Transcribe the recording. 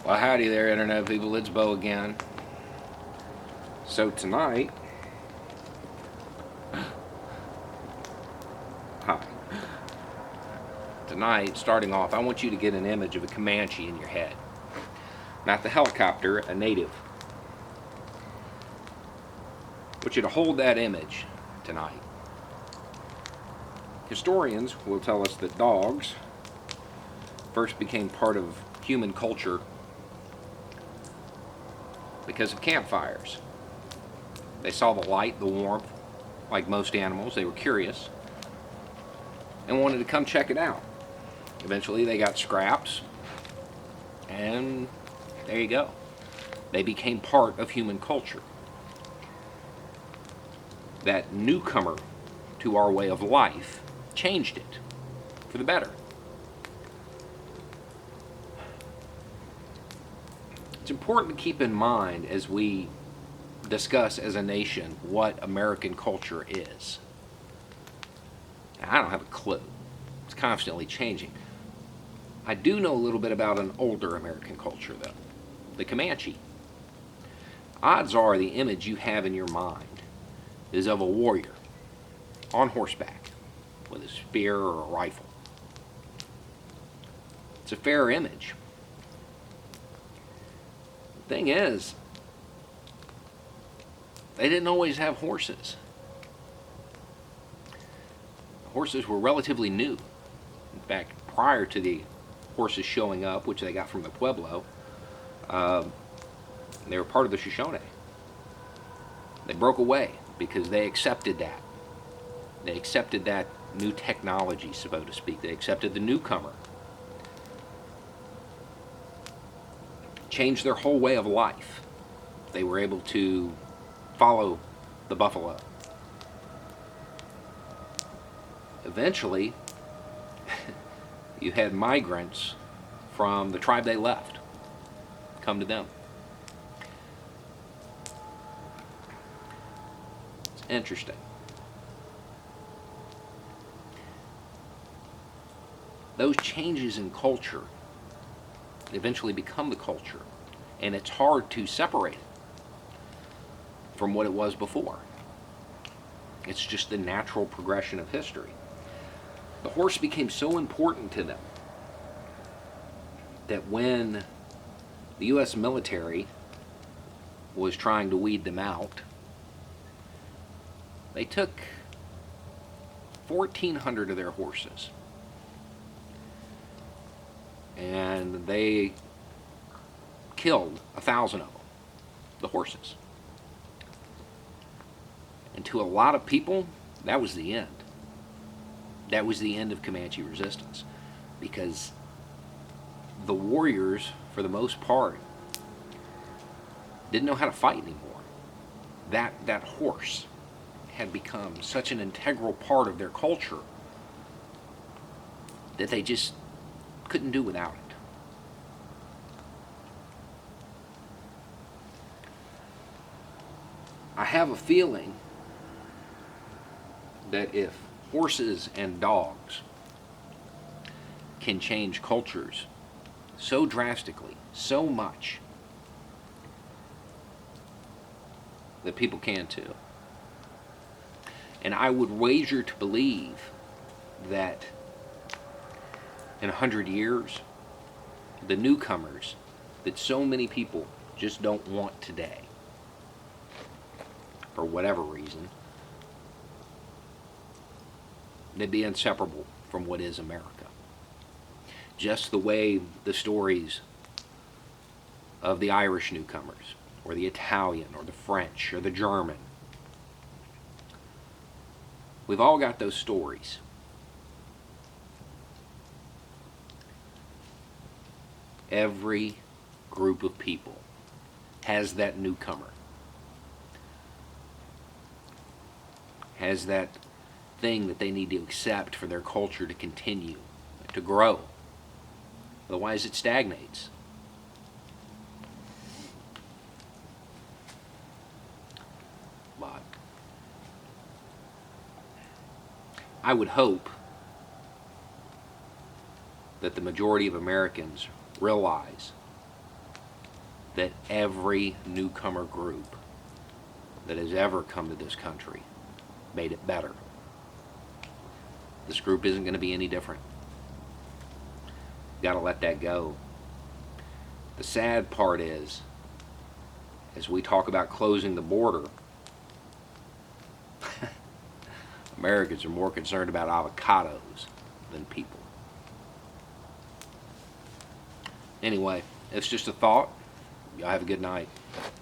Well, howdy there, Internet people. It's Bo again. So, tonight, hi. Tonight, starting off, I want you to get an image of a Comanche in your head. Not the helicopter, a native. I want you to hold that image tonight. Historians will tell us that dogs first became part of human culture because of campfires. They saw the light, the warmth, like most animals. They were curious and wanted to come check it out. Eventually, they got scraps, and there you go. They became part of human culture. That newcomer to our way of life changed it for the better. It's important to keep in mind as we discuss as a nation what American culture is. Now, I don't have a clue. It's constantly changing. I do know a little bit about an older American culture, though, the Comanche. Odds are the image you have in your mind is of a warrior on horseback with a spear or a rifle. It's a fair image. The thing is, they didn't always have horses. Horses were relatively new. In fact, prior to the horses showing up, which they got from the Pueblo, they were part of the Shoshone. They broke away because they accepted that. They accepted that new technology, so to speak. They accepted the newcomer. Changed their whole way of life. They were able to follow the buffalo. Eventually, you had migrants from the tribe they left come to them. It's interesting. Those changes in culture eventually become the culture, and it's hard to separate it from what it was before. It's just the natural progression of history. The horse became so important to them that when the U.S. military was trying to weed them out, they took 1,400 of their horses and they killed 1,000 of them, the horses. And to a lot of people, that was the end. That was the end of Comanche resistance, because the warriors, for the most part, didn't know how to fight anymore. That horse had become such an integral part of their culture that they just couldn't do without it. I have a feeling that if horses and dogs can change cultures so drastically, so much, that people can too. And I would wager to believe that in 100 years, the newcomers that so many people just don't want today, for whatever reason, they'd be inseparable from what is America. Just the way the stories of the Irish newcomers, or the Italian, or the French, or the German, we've all got those stories. Every group of people has that newcomer, has that thing that they need to accept for their culture to continue, to grow. Otherwise, it stagnates. But I would hope that the majority of Americans realize that every newcomer group that has ever come to this country made it better. This group isn't going to be any different. Got to let that go. The sad part is, as we talk about closing the border, Americans are more concerned about avocados than people. Anyway, it's just a thought. Y'all have a good night.